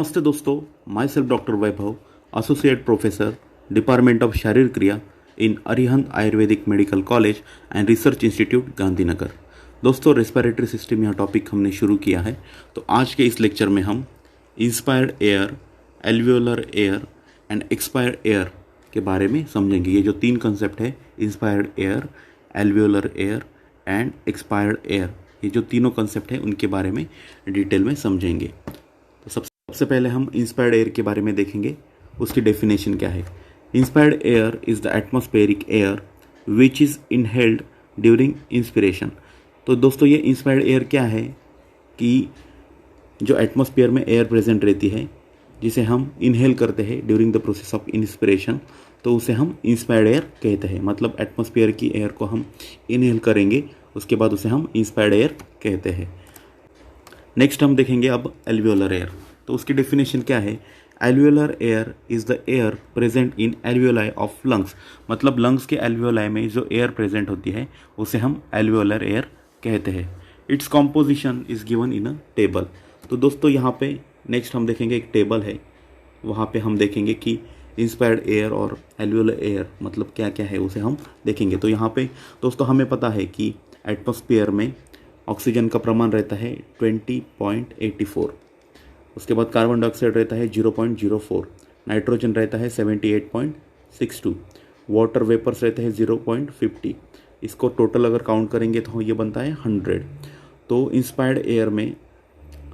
नमस्ते दोस्तों, myself doctor Vaibhav, associate professor, department of शारीर क्रिया in Arihant Ayurvedic medical college and research institute Gandhinagar. दोस्तों, रेस्पिरेटरी सिस्टम यह टॉपिक हमने शुरू किया है। तो आज के इस लेक्चर में हम inspired air, alveolar air and expired air के बारे में समझेंगे। ये जो तीन कंसेप्ट है, inspired air, alveolar air and expired air, ये जो तीनों कंसेप्ट है उनके बारे में डिटेल में समझेंगे। तो सबसे पहले हम इंस्पायर्ड एयर के बारे में देखेंगे, उसकी डेफिनेशन क्या है। Inspired air is the atmospheric air which is inhaled during inspiration. तो दोस्तों, ये इंस्पायर्ड एयर क्या है कि जो एटमॉस्फेयर में एयर प्रेजेंट रहती है, जिसे हम इनहेल करते हैं during the process of inspiration, तो उसे हम इंस्पायर्ड एयर कहते हैं। मतलब एटमॉस्फेयर की एयर को हम इनहेल करेंगे, उसके बाद उसे हम इंस्पायर्ड एयर कहते हैं। नेक्स्ट हम देखेंगे अब एल्वियोलर एयर। तो उसकी डेफिनेशन क्या है। Alveolar air is the air present in alveoli of lungs. मतलब लंग्स के एल्वियोलाई में जो एयर प्रेजेंट होती है उसे हम एल्वियोलर एयर कहते हैं। Its composition is given in a table. तो दोस्तों, यहाँ पे नेक्स्ट हम देखेंगे एक टेबल है, वहाँ पे हम देखेंगे कि इंस्पायर्ड एयर और एल्वियोलर एयर मतलब क्या क्या है उसे हम देखेंगे। तो यहाँ पे दोस्तों हमें पता है कि एटमॉस्फेयर में ऑक्सीजन का प्रमाण रहता है 20.84, उसके बाद कार्बन डाइऑक्साइड रहता है 0.04, नाइट्रोजन रहता है 78.62, वाटर वेपर्स रहते हैं 0.50। इसको टोटल अगर काउंट करेंगे तो ये बनता है 100। तो इंस्पायर्ड एयर में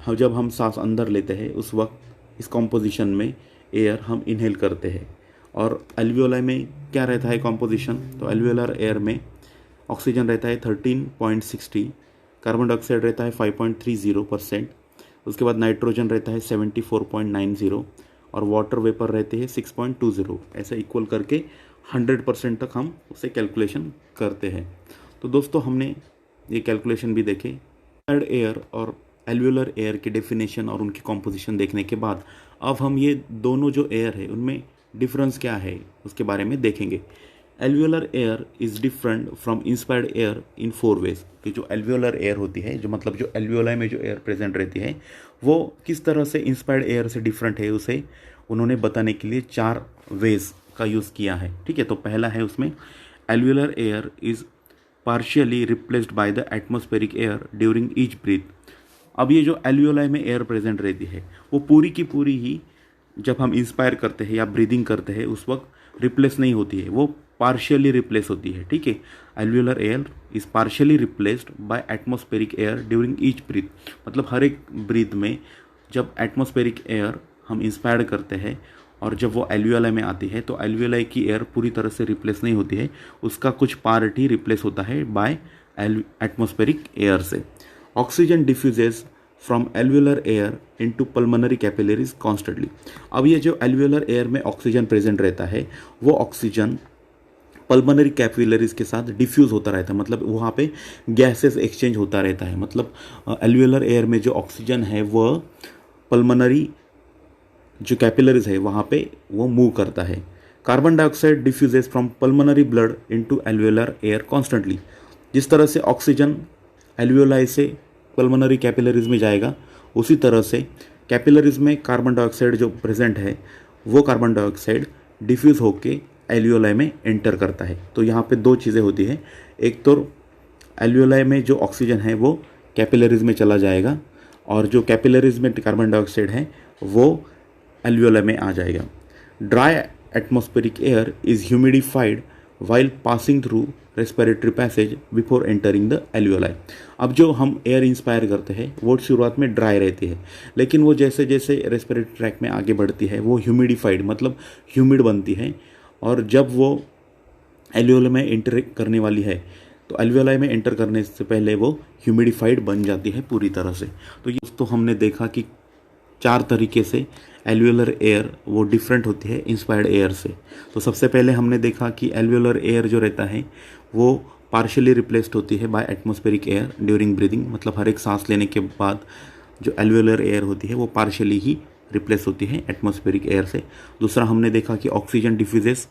जब हम सांस अंदर लेते हैं उस वक्त इस कॉम्पोजिशन में एयर हम इनहेल करते हैं। और एल्वियोलाई में क्या रहता है कॉम्पोजिशन। तो एल्वियोलर एयर में ऑक्सीजन रहता है 13.60, कार्बन डाइऑक्साइड रहता है 5.30%, उसके बाद नाइट्रोजन रहता है 74.90 और वाटर वेपर रहते हैं 6.20। ऐसे इक्वल करके 100% तक हम उसे कैलकुलेशन करते हैं। तो दोस्तों, हमने ये कैलकुलेशन भी देखे। इंस्पायर्ड एयर और एल्वियोलर एयर की डेफिनेशन और उनकी कॉम्पोजिशन देखने के बाद अब हम ये दोनों जो एयर है उनमें डिफरेंस क्या है उसके बारे में देखेंगे। Alveolar air is different from inspired air in 4 ways. कि जो एल्वियोलर एयर होती है, जो मतलब जो एल्वियोलाई में जो एयर प्रेजेंट रहती है, वो किस तरह से इंस्पायर्ड एयर से डिफरेंट है, उसे उन्होंने बताने के लिए 4 वेज का यूज़ किया है। ठीक है, तो पहला है उसमें alveolar air is partially replaced by the atmospheric air during each breath. अब ये जो एल्वियोलाई में एयर प्रेजेंट रहती है वो पूरी की पूरी ही जब हम इंस्पायर करते हैं या ब्रीदिंग करते हैं उस वक्त रिप्लेस नहीं होती है, वो पार्शियली रिप्लेस होती है। ठीक है, alveolar air is partially replaced by atmospheric air during each breath. मतलब हर एक ब्रीथ में जब एटमॉस्फेरिक एयर हम इंस्पायर करते हैं और जब वो एल्वियोलाई में आती है तो एल्वियोलाई की एयर पूरी तरह से रिप्लेस नहीं होती है, उसका कुछ पार्ट ही रिप्लेस होता है बाय एटमॉस्फेरिक एयर से। Oxygen diffuses from alveolar air into pulmonary capillaries constantly. अब ये जो एल्वियोलर एयर में ऑक्सीजन प्रेजेंट रहता है वो ऑक्सीजन पल्मोनरी कैपिलरीज के साथ डिफ्यूज़ होता रहता है। मतलब वहाँ पे गैसेस एक्सचेंज होता रहता है। मतलब एल्वियोलर एयर में जो ऑक्सीजन है वह पल्मोनरी जो कैपिलरीज है वहाँ पे वो मूव करता है। Carbon dioxide diffuses from pulmonary blood into alveolar air constantly. जिस तरह से ऑक्सीजन एल्वियोलाई से पल्मोनरी कैपिलरीज में जाएगा, उसी तरह से कैपिलरीज में कार्बन डाइऑक्साइड जो प्रेजेंट है वो कार्बन डाइऑक्साइड डिफ्यूज़ होके एल्वियोलाई में एंटर करता है। तो यहाँ पे 2 चीज़ें होती हैं। एक तो एल्वियोलाई में जो ऑक्सीजन है वो कैपिलरीज में चला जाएगा और जो कैपिलरीज में कार्बन डाइऑक्साइड है वो एल्वियोलाई में आ जाएगा। Dry atmospheric air is humidified while passing through respiratory passage before entering the alveoli. अब जो हम एयर इंस्पायर करते हैं वो शुरुआत में ड्राई रहती है, लेकिन वो जैसे जैसे रेस्पिरेटरी ट्रैक में आगे बढ़ती है वो ह्यूमिडिफाइड मतलब ह्यूमिड बनती है। और जब वो एल्वियोलाई में एंटर करने वाली है तो एल्वियोलाई में एंटर करने से पहले वो ह्यूमिडिफाइड बन जाती है पूरी तरह से। तो ये तो हमने देखा कि 4 तरीके से एल्वियोलर एयर वो डिफरेंट होती है इंस्पायर्ड एयर से। तो सबसे पहले हमने देखा कि एल्वियोलर एयर जो रहता है वो पार्शियली रिप्लेस्ड होती है by atmospheric air during breathing. मतलब हर एक सांस लेने के बाद जो एल्वियोलर एयर होती है वो पार्शियली ही रिप्लेस होती है एटमॉस्फेरिक एयर से। दूसरा हमने देखा कि oxygen diffuses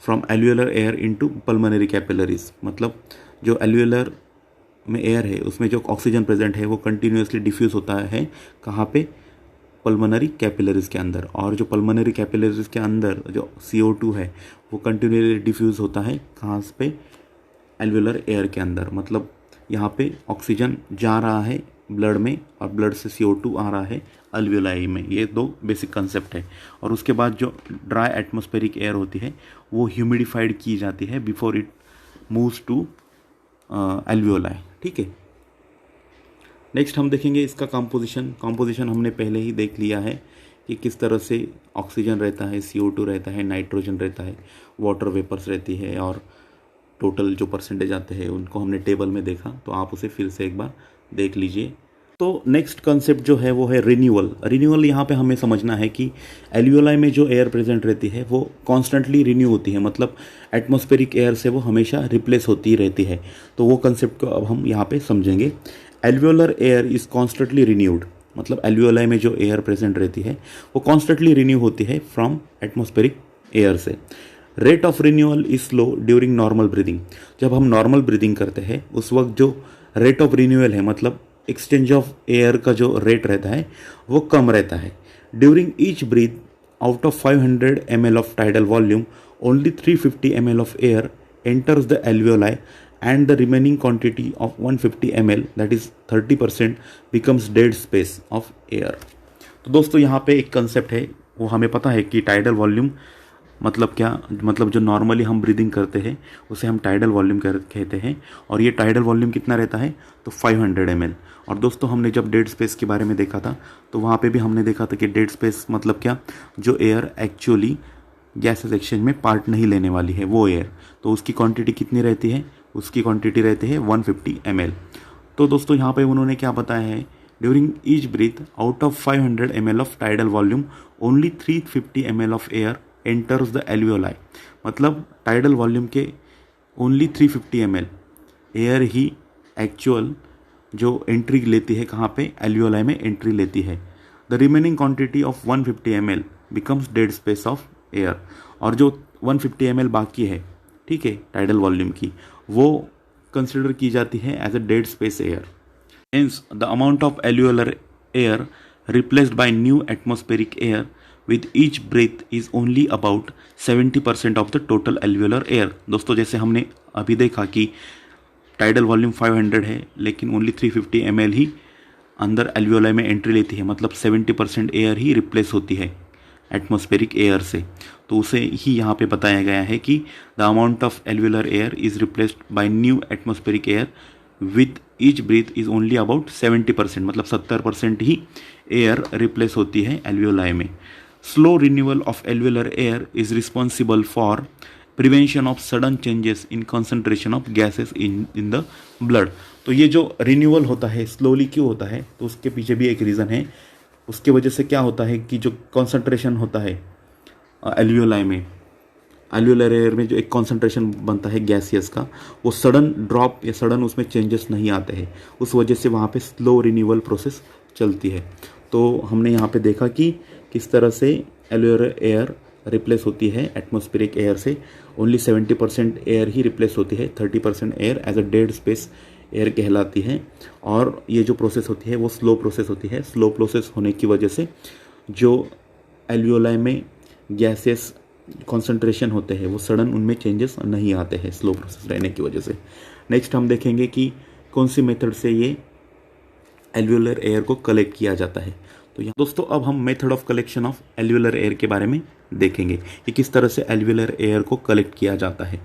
from alveolar air into pulmonary capillaries. मतलब जो एल्वियोलर में एयर है उसमें जो ऑक्सीजन प्रेजेंट है वो कंटिन्यूसली डिफ्यूज़ होता है कहाँ पे, पल्मोनरी कैपिलरीज के अंदर, और जो पल्मोनरी कैपिलरीज के अंदर जो CO2 है वो कंटिन्यूअसली डिफ्यूज़ होता है कहाँ पे, एल्वियोलर एयर के अंदर। मतलब यहाँ पे ऑक्सीजन जा रहा है ब्लड में और ब्लड से CO2 आ रहा है अल्वियोलाई में। ये दो बेसिक कंसेप्ट है। और उसके बाद जो ड्राई एटमॉस्फेरिक एयर होती है वो ह्यूमिडिफाइड की जाती है before it moves to alveoli. ठीक है, नेक्स्ट हम देखेंगे इसका कंपोजिशन हमने पहले ही देख लिया है कि किस तरह से ऑक्सीजन रहता है, CO2 रहता है, नाइट्रोजन रहता है, वाटर वेपर्स रहती है, और टोटल जो परसेंटेज आते हैं उनको हमने टेबल में देखा, तो आप उसे फिर से एक बार देख लीजिए। तो नेक्स्ट कंसेप्ट जो है वो है रिन्यूअल। यहाँ पे हमें समझना है कि एल्वियोलाई में जो एयर प्रेजेंट रहती है वो कॉन्स्टेंटली रिन्यू होती है, मतलब एटमॉस्फेरिक एयर से वो हमेशा रिप्लेस होती रहती है। तो वो कंसेप्ट को अब हम यहाँ पे समझेंगे। Alveolar air is constantly renewed, मतलब एल्वियोलाई में जो एयर प्रेजेंट रहती है वो कॉन्स्टेंटली रिन्यू होती है फ्रॉम एटमॉस्फेरिक एयर से। Rate of renewal is slow during normal breathing. जब हम नॉर्मल ब्रीदिंग करते हैं उस वक्त जो रेट ऑफ रिन्यूअल है, मतलब एक्सचेंज ऑफ एयर का जो रेट रहता है वो कम रहता है। During each breath out of 500 ml of tidal volume only 350 ml of air enters the alveoli and the remaining quantity of 150 ml, that is 30%, becomes dead space of air। तो दोस्तों यहाँ पे एक कंसेप्ट है, वो हमें पता है कि टाइडल वॉल्यूम मतलब क्या, मतलब जो नॉर्मली हम ब्रीदिंग करते हैं उसे हम टाइडल वॉल्यूम कहते हैं, और ये टाइडल वॉल्यूम कितना रहता है तो 500 ml। और दोस्तों हमने जब डेड स्पेस के बारे में देखा था तो वहाँ पे भी हमने देखा था कि डेड स्पेस मतलब क्या, जो एयर एक्चुअली गैसेस एक्सचेंज में पार्ट नहीं लेने वाली है वो एयर, तो उसकी क्वांटिटी कितनी रहती है, उसकी क्वांटिटी रहती है 150 ml। तो दोस्तों यहाँ पे उन्होंने क्या बताया है, during each breath out of 500 ml of tidal volume only 350 ml of air enters the alveoli. मतलब टाइडल वॉल्यूम के ओनली 350 ml एयर ही एक्चुअल जो एंट्री लेती है कहाँ पे, एल्वियोलाई में एंट्री लेती है। The remaining quantity of 150 ml becomes dead space of air. और जो 150 ml बाकी है, ठीक है, टाइडल वॉल्यूम की, वो कंसिडर की जाती है as a dead space air. Hence the amount of alveolar air replaced by new atmospheric air with each breath is only about 70% of the total alveolar air. दोस्तों जैसे हमने अभी देखा कि टाइडल वॉल्यूम 500 है लेकिन ओनली 350 ml ही अंदर alveoli में एंट्री लेती है, मतलब 70% एयर ही रिप्लेस होती है एटमॉस्फेरिक एयर से। तो उसे ही यहाँ पे बताया गया है कि the amount of alveolar air is replaced by new atmospheric air with each breath is only about 70%, मतलब 70% ही एयर रिप्लेस होती है एल्वियोलाई में। Slow renewal of alveolar air is responsible for prevention of sudden changes in concentration of gases in the blood. तो ये जो renewal होता है slowly क्यों होता है, तो उसके पीछे भी एक रीज़न है। उसके वजह से क्या होता है कि जो कॉन्सेंट्रेशन होता है एल्वियोलाई में, एल्वियोलर एयर में जो एक कॉन्सेंट्रेशन बनता है गैसियस का, वो सडन ड्रॉप या सडन उसमें चेंजेस नहीं आते हैं, उस वजह से वहाँ पे स्लो रिन्यूअल प्रोसेस चलती है। तो हमने यहाँ पे देखा कि किस तरह से एल्वियोलर एयर रिप्लेस होती है एटमॉस्फेरिक एयर से। ओनली 70% एयर ही रिप्लेस होती है, 30% air as a dead space air कहलाती है। और ये जो प्रोसेस होती है वो स्लो प्रोसेस होती है। स्लो प्रोसेस होने की वजह से जो एल्वियोलाई में गैसेस कॉन्सेंट्रेशन होते हैं वो सडन उनमें चेंजेस नहीं आते हैं स्लो प्रोसेस रहने की वजह से। नेक्स्ट हम देखेंगे कि कौन सी मेथड से ये एल्वियोलर एयर को कलेक्ट किया जाता है। तो यहाँ दोस्तों अब हम method of collection of alveolar air के बारे में देखेंगे कि किस तरह से एल्वियोलर एयर को कलेक्ट किया जाता है।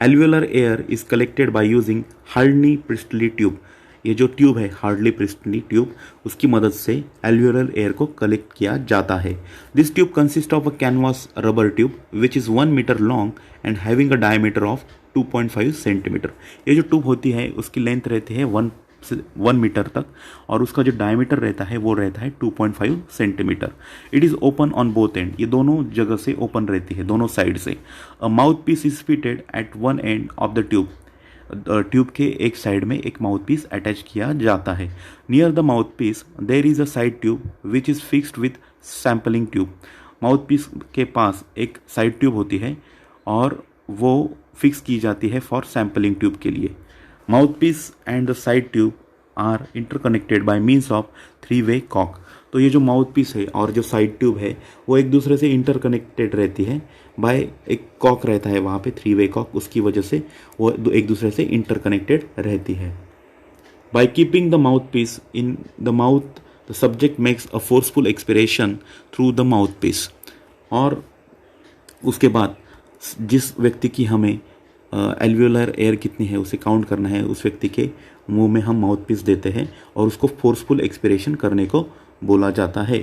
Alveolar air is collected by using hardly priestly tube. ये जो ट्यूब है हार्डली प्रिस्टली ट्यूब, उसकी मदद से एल्वियोलर एयर को कलेक्ट किया जाता है। This tube consist of a canvas rubber tube which is 1 metre long and having a diameter of 2.5 centimetre. ये जो ट्यूब होती है उसकी लेंथ रहती है 1 मीटर तक, और उसका जो डायमीटर रहता है वो रहता है 2.5 centimetre. It is open on both and, ये दोनों जगह से ओपन रहती है, दोनों साइड से। A mouth piece is fitted at one end of the tube. Tube के एक साइड में एक माउथ पीस अटैच किया जाता है। Near the mouth piece there is a side tube which is fixed with sampling tube. Mouth piece के पास एक साइड ट्यूब होती है और वो फिक्स की जाती है फॉर सैम्पलिंग ट्यूब के लिए। Mouthpiece and the side tube are interconnected by means of 3-way cock। तो ये जो माउथ पीस है और जो साइड ट्यूब है वो एक दूसरे से इंटरकनेक्टेड रहती है बाय एक कॉक रहता है वहाँ पे, 3-वे कॉक, उसकी वजह से वो एक दूसरे से इंटरकनेक्टेड रहती है। By keeping the mouth piece in the mouth the subject makes a forceful expiration through the mouth piece. और उसके बाद जिस व्यक्ति की हमें एल्वियोलर एयर कितनी है उसे काउंट करना है, उस व्यक्ति के मुंह में हम माउथ पीस देते हैं और उसको फोर्सफुल एक्सपिरेशन करने को बोला जाता है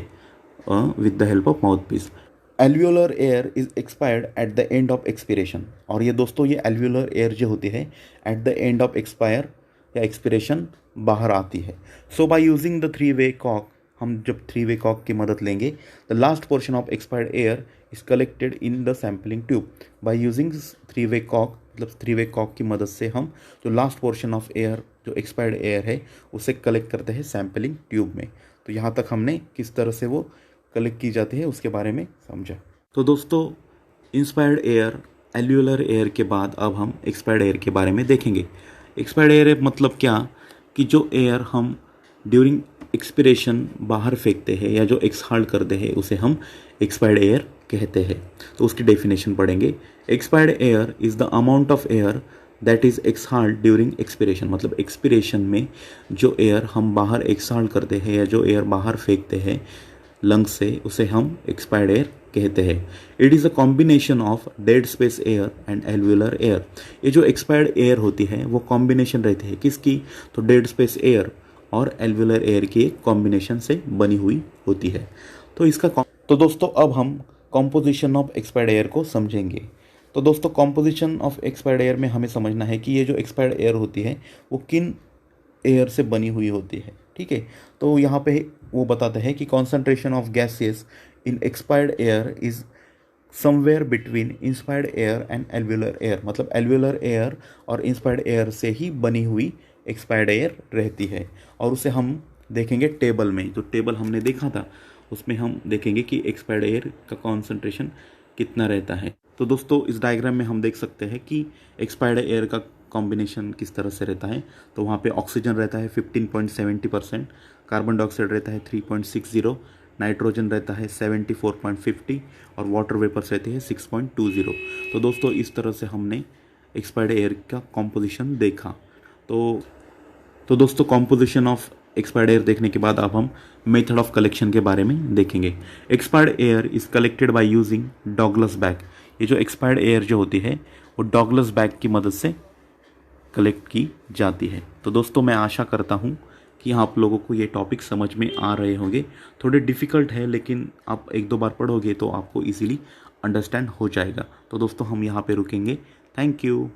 with the help of mouthpiece. Alveolar air is expired at the end of expiration. और ये दोस्तों ये एल्वियोलर एयर जो होती है at the end of expire या एक्सपिरेशन बाहर आती है। सो बाय यूजिंग द 3-वे कॉक, हम जब 3-वे कॉक की मदद लेंगे, the last portion of expired air is collected in the sampling tube. By using 3-वे कॉक, मतलब 3-वे कॉक की मदद से हम जो लास्ट पोर्शन ऑफ एयर, जो एक्सपायर्ड एयर है, उसे कलेक्ट करते हैं सैम्पलिंग ट्यूब में। तो यहाँ तक हमने किस तरह से वो कलेक्ट की जाती है उसके बारे में समझा। तो दोस्तों इंस्पायर्ड एयर, एल्वियोलर एयर के बाद अब हम एक्सपायर्ड एयर के बारे में देखेंगे। एक्सपायर्ड एयर मतलब क्या, कि जो एयर हम ड्यूरिंग एक्सपिरेशन बाहर फेंकते हैं या जो एक्सहाल करते हैं उसे हम एक्सपायर्ड एयर कहते हैं। तो उसकी डेफिनेशन पढ़ेंगे। Expired air is the amount of air that is exhaled during expiration. मतलब एक्सपिरेशन में जो एयर हम बाहर एक्सहाल करते हैं या जो एयर बाहर फेंकते हैं लंग्स से, उसे हम एक्सपायर्ड एयर कहते हैं। It is a combination of dead space air and alveolar air. ये जो एक्सपायर्ड एयर होती है वो कॉम्बिनेशन रहती है किसकी, तो डेड स्पेस एयर और एल्वियोलर एयर की एक कॉम्बिनेशन से बनी हुई होती है। तो दोस्तों अब हम कॉम्पोजिशन ऑफ एक्सपायर्ड एयर को समझेंगे। तो दोस्तों कॉम्पोजिशन ऑफ एक्सपायर्ड एयर में हमें समझना है कि ये जो एक्सपायर्ड एयर होती है वो किन एयर से बनी हुई होती है, ठीक है। तो यहाँ पे वो बताते हैं कि concentration of gases in expired air is somewhere between inspired air and alveolar air. मतलब एल्वियोलर एयर और इंस्पायर्ड एयर से ही बनी हुई एक्सपायर्ड एयर रहती है। और उसे हम देखेंगे टेबल में, जो टेबल हमने देखा था उसमें हम देखेंगे कि एक्सपायर्ड एयर का कॉन्सेंट्रेशन कितना रहता है। तो दोस्तों इस डायग्राम में हम देख सकते हैं कि एक्सपायर्ड एयर का कॉम्बिनेशन किस तरह से रहता है। तो वहाँ पे ऑक्सीजन रहता है 15.70%, कार्बन डाइऑक्साइड रहता है 3.60, नाइट्रोजन रहता है 74.50 और वाटर वेपर्स रहते हैं 6.20। तो दोस्तों इस तरह से हमने एक्सपायर्ड एयर का कॉम्पोजिशन देखा। तो दोस्तों कॉम्पोजिशन ऑफ एक्सपायर्ड एयर देखने के बाद अब हम मेथड ऑफ कलेक्शन के बारे में देखेंगे। Expired air is collected by using Douglas bag. ये जो एक्सपायर्ड एयर जो होती है वो डॉगलस बैग की मदद से कलेक्ट की जाती है। तो दोस्तों मैं आशा करता हूँ कि आप लोगों को ये टॉपिक समझ में आ रहे होंगे। थोड़े डिफ़िकल्ट है लेकिन आप 1-2 बार पढ़ोगे तो आपको इजीली अंडरस्टैंड हो जाएगा। तो दोस्तों हम यहाँ पे रुकेंगे। Thank you.